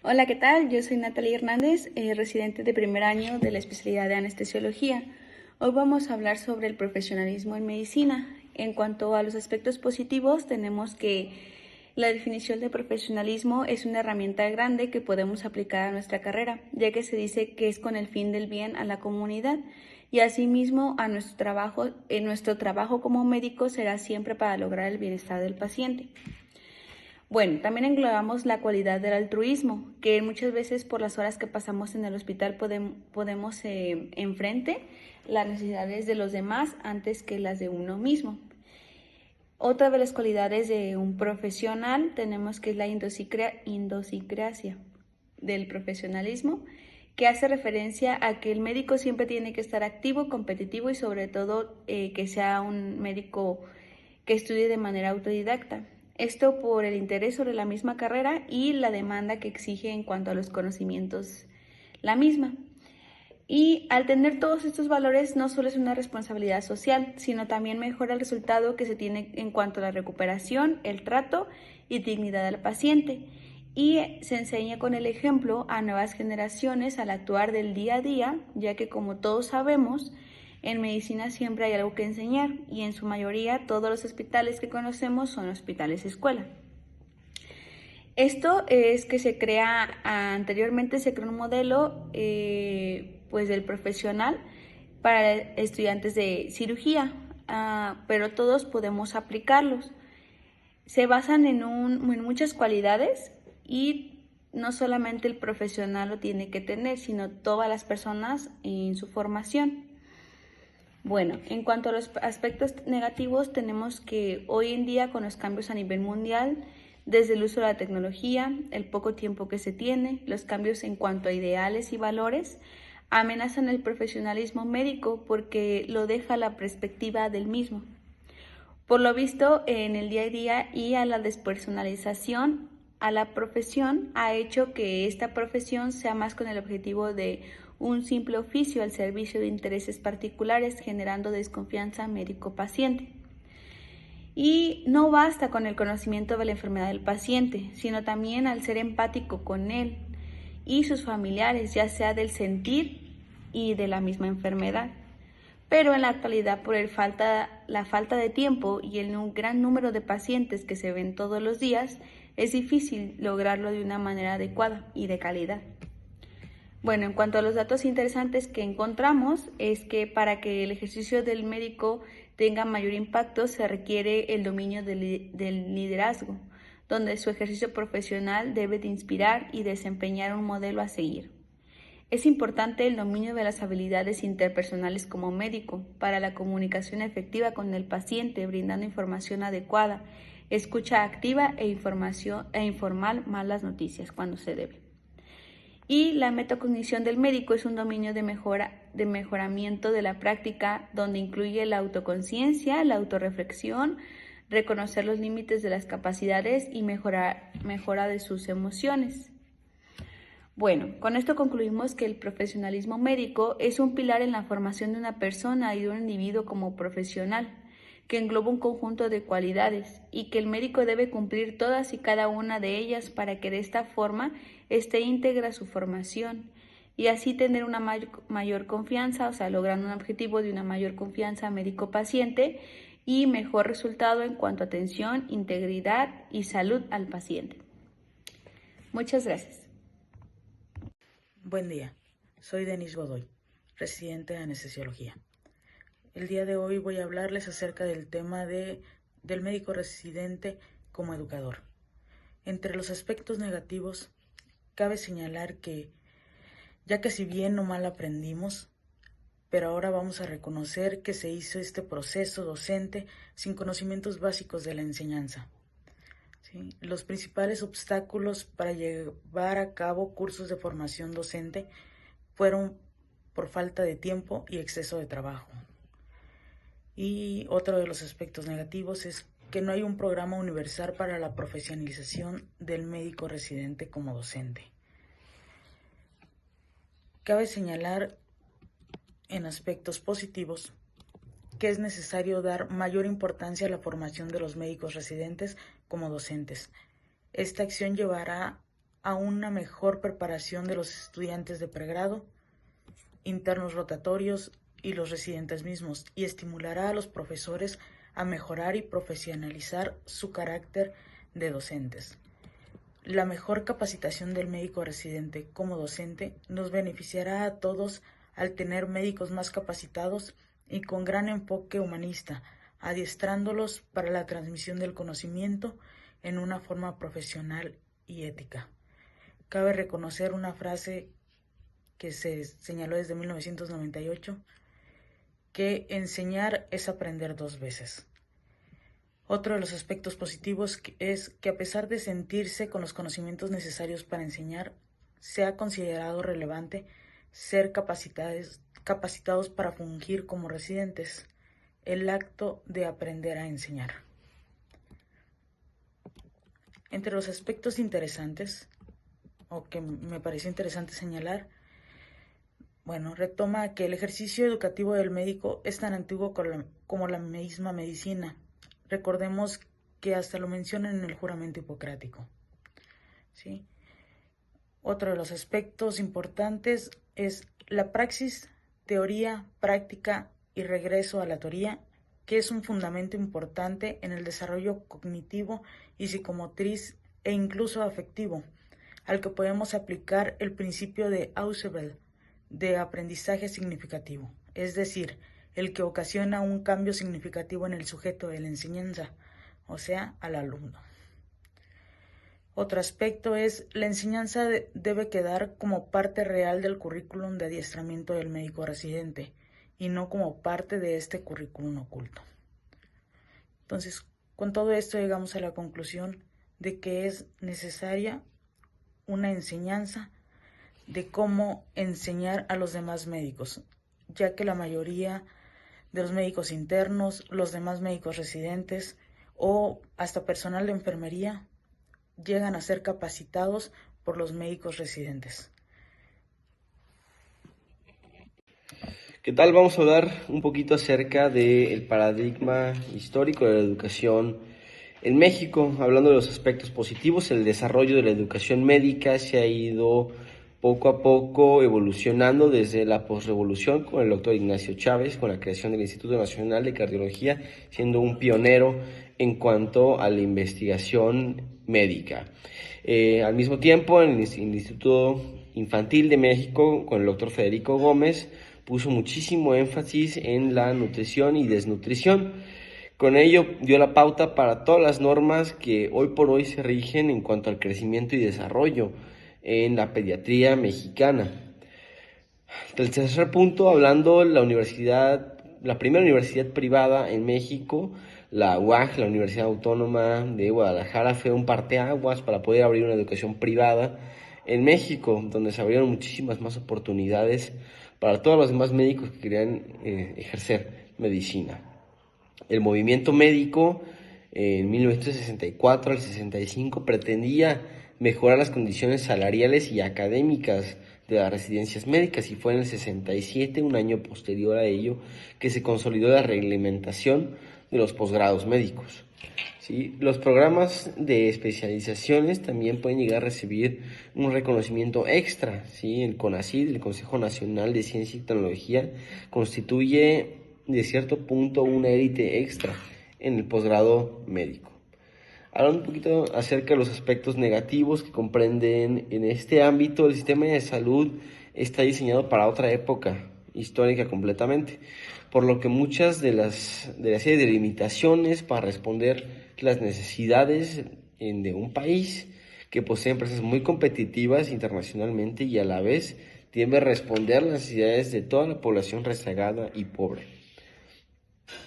Hola, ¿qué tal? Yo soy Natalia Hernández, residente de primer año de la especialidad de anestesiología. Hoy vamos a hablar sobre el profesionalismo en medicina. En cuanto a los aspectos positivos, tenemos que la definición de profesionalismo es una herramienta grande que podemos aplicar a nuestra carrera, ya que se dice que es con el fin del bien a la comunidad y asimismo a nuestro trabajo. Nuestro trabajo como médico será siempre para lograr el bienestar del paciente. Bueno, también englobamos la cualidad del altruismo, que muchas veces por las horas que pasamos en el hospital podemos enfrente las necesidades de los demás antes que las de uno mismo. Otra de las cualidades de un profesional tenemos que es la idiosincrasia del profesionalismo, que hace referencia a que el médico siempre tiene que estar activo, competitivo y sobre todo que sea un médico que estudie de manera autodidacta. Esto por el interés sobre la misma carrera y la demanda que exige en cuanto a los conocimientos la misma. Y al tener todos estos valores no solo es una responsabilidad social, sino también mejora el resultado que se tiene en cuanto a la recuperación, el trato y dignidad del paciente. Y se enseña con el ejemplo a nuevas generaciones al actuar del día a día, ya que como todos sabemos, en medicina siempre hay algo que enseñar y en su mayoría todos los hospitales que conocemos son hospitales escuela. Esto es que anteriormente se creó un modelo pues del profesional para estudiantes de cirugía, pero todos podemos aplicarlos. Se basan en muchas cualidades y no solamente el profesional lo tiene que tener, sino todas las personas en su formación. Bueno, en cuanto a los aspectos negativos, tenemos que hoy en día con los cambios a nivel mundial, desde el uso de la tecnología, el poco tiempo que se tiene, los cambios en cuanto a ideales y valores, amenazan el profesionalismo médico porque lo deja a la perspectiva del mismo. Por lo visto, en el día a día y a la despersonalización a la profesión ha hecho que esta profesión sea más con el objetivo de un simple oficio al servicio de intereses particulares, generando desconfianza médico-paciente. Y no basta con el conocimiento de la enfermedad del paciente, sino también al ser empático con él y sus familiares, ya sea del sentir y de la misma enfermedad. Pero en la actualidad, por la falta de tiempo y el gran número de pacientes que se ven todos los días, es difícil lograrlo de una manera adecuada y de calidad. Bueno, en cuanto a los datos interesantes que encontramos, es que para que el ejercicio del médico tenga mayor impacto se requiere el dominio del liderazgo, donde su ejercicio profesional debe de inspirar y desempeñar un modelo a seguir. Es importante el dominio de las habilidades interpersonales como médico para la comunicación efectiva con el paciente, brindando información adecuada, escucha activa e informar malas noticias cuando se debe. Y la metacognición del médico es un dominio de mejoramiento de la práctica donde incluye la autoconciencia, la autorreflexión, reconocer los límites de las capacidades y mejora de sus emociones. Bueno, con esto concluimos que el profesionalismo médico es un pilar en la formación de una persona y de un individuo como profesional, que engloba un conjunto de cualidades y que el médico debe cumplir todas y cada una de ellas para que de esta forma esté íntegra su formación y así tener una mayor confianza, o sea, logrando un objetivo de una mayor confianza médico-paciente y mejor resultado en cuanto a atención, integridad y salud al paciente. Muchas gracias. Buen día, soy Denise Godoy, residente de anestesiología. El día de hoy voy a hablarles acerca del tema del médico residente como educador. Entre los aspectos negativos, cabe señalar que, ya que si bien no mal aprendimos, pero ahora vamos a reconocer que se hizo este proceso docente sin conocimientos básicos de la enseñanza. ¿Sí? Los principales obstáculos para llevar a cabo cursos de formación docente fueron por falta de tiempo y exceso de trabajo. Y otro de los aspectos negativos es que no hay un programa universal para la profesionalización del médico residente como docente. Cabe señalar en aspectos positivos que es necesario dar mayor importancia a la formación de los médicos residentes como docentes. Esta acción llevará a una mejor preparación de los estudiantes de pregrado, internos rotatorios y los residentes mismos, y estimulará a los profesores a mejorar y profesionalizar su carácter de docentes. La mejor capacitación del médico residente como docente nos beneficiará a todos al tener médicos más capacitados y con gran enfoque humanista, adiestrándolos para la transmisión del conocimiento en una forma profesional y ética. Cabe reconocer una frase que se señaló desde 1998, que enseñar es aprender 2 veces. Otro de los aspectos positivos es que a pesar de sentirse con los conocimientos necesarios para enseñar, se ha considerado relevante ser capacitados para fungir como residentes, el acto de aprender a enseñar. Entre los aspectos interesantes, o que me pareció interesante señalar, retoma que el ejercicio educativo del médico es tan antiguo como la misma medicina. Recordemos que hasta lo mencionan en el juramento hipocrático, ¿sí? Otro de los aspectos importantes es la praxis, teoría, práctica y regreso a la teoría, que es un fundamento importante en el desarrollo cognitivo y psicomotriz e incluso afectivo, al que podemos aplicar el principio de Ausubel de aprendizaje significativo, es decir, el que ocasiona un cambio significativo en el sujeto de la enseñanza, o sea, al alumno. Otro aspecto es la enseñanza debe quedar como parte real del currículum de adiestramiento del médico residente y no como parte de este currículum oculto. Entonces, con todo esto llegamos a la conclusión de que es necesaria una enseñanza de cómo enseñar a los demás médicos, ya que la mayoría de los médicos internos, los demás médicos residentes o hasta personal de enfermería llegan a ser capacitados por los médicos residentes. ¿Qué tal? Vamos a hablar un poquito acerca del paradigma histórico de la educación en México. Hablando de los aspectos positivos, el desarrollo de la educación médica se ha ido poco a poco evolucionando desde la posrevolución con el doctor Ignacio Chávez, con la creación del Instituto Nacional de Cardiología, siendo un pionero en cuanto a la investigación médica. Al mismo tiempo, en el Instituto Infantil de México, con el doctor Federico Gómez, puso muchísimo énfasis en la nutrición y desnutrición. Con ello dio la pauta para todas las normas que hoy por hoy se rigen en cuanto al crecimiento y desarrollo en la pediatría mexicana. El tercer punto, hablando la primera universidad privada en México, la UAG, la Universidad Autónoma de Guadalajara, fue un parteaguas para poder abrir una educación privada en México, donde se abrieron muchísimas más oportunidades para todos los demás médicos que querían ejercer medicina. El movimiento médico en 1964 al 65 pretendía mejorar las condiciones salariales y académicas de las residencias médicas, y fue en el 67, un año posterior a ello, que se consolidó la reglamentación de los posgrados médicos. ¿Sí? Los programas de especializaciones también pueden llegar a recibir un reconocimiento extra, ¿sí? El CONACYT, el Consejo Nacional de Ciencia y Tecnología, constituye de cierto punto una élite extra en el posgrado médico. Hablando un poquito acerca de los aspectos negativos que comprenden en este ámbito, el sistema de salud está diseñado para otra época histórica completamente, por lo que muchas de la serie de limitaciones para responder las necesidades de un país que posee empresas muy competitivas internacionalmente y a la vez debe responder a las necesidades de toda la población rezagada y pobre.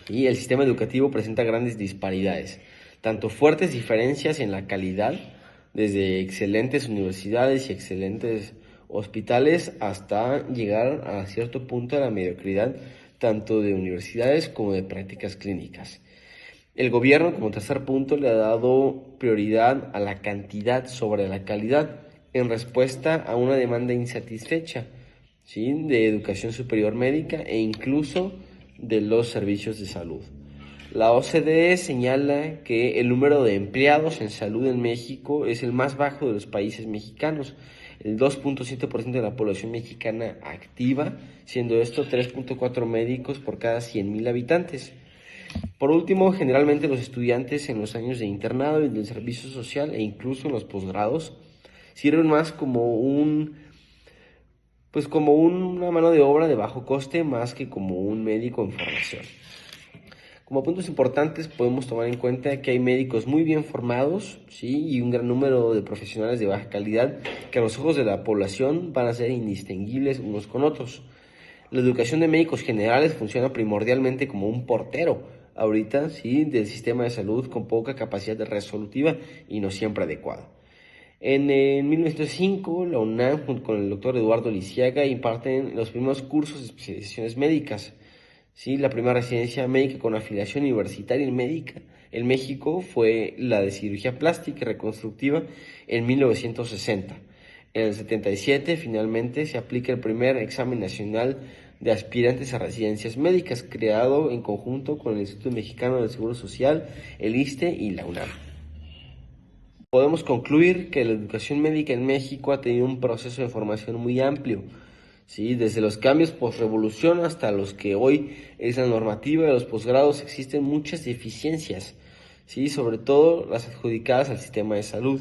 Y el sistema educativo presenta grandes disparidades, tanto fuertes diferencias en la calidad, desde excelentes universidades y excelentes hospitales hasta llegar a cierto punto a la mediocridad, tanto de universidades como de prácticas clínicas. El gobierno, como tercer punto, le ha dado prioridad a la cantidad sobre la calidad en respuesta a una demanda insatisfecha, ¿sí?, de educación superior médica e incluso de los servicios de salud. La OCDE señala que el número de empleados en salud en México es el más bajo de los países mexicanos, el 2.7% de la población mexicana activa, siendo esto 3.4 médicos por cada 100,000 habitantes. Por último, generalmente los estudiantes en los años de internado y del servicio social e incluso en los posgrados sirven más como una mano de obra de bajo coste más que como un médico en formación. Como puntos importantes podemos tomar en cuenta que hay médicos muy bien formados, ¿sí? Y un gran número de profesionales de baja calidad que a los ojos de la población van a ser indistinguibles unos con otros. La educación de médicos generales funciona primordialmente como un portero, ahorita, ¿sí? Del sistema de salud con poca capacidad resolutiva y no siempre adecuada. En 1905, la UNAM, junto con el doctor Eduardo Lisiaga, imparten los primeros cursos de especializaciones médicas. Sí, la primera residencia médica con afiliación universitaria en México fue la de cirugía plástica y reconstructiva en 1960. En el 77, finalmente, se aplica el primer examen nacional de aspirantes a residencias médicas, creado en conjunto con el Instituto Mexicano del Seguro Social, el ISSSTE y la UNAM. Podemos concluir que la educación médica en México ha tenido un proceso de formación muy amplio, ¿sí? Desde los cambios post-revolución hasta los que hoy es la normativa de los posgrados existen muchas deficiencias, ¿sí? Sobre todo las adjudicadas al sistema de salud,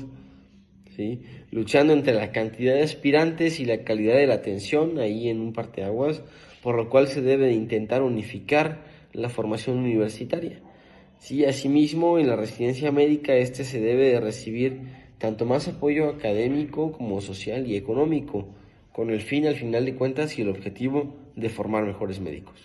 ¿sí? Luchando entre la cantidad de aspirantes y la calidad de la atención, ahí en un parteaguas, por lo cual se debe de intentar unificar la formación universitaria. Sí, asimismo, en la residencia médica se debe de recibir tanto más apoyo académico como social y económico, con el fin, al final de cuentas, y el objetivo de formar mejores médicos.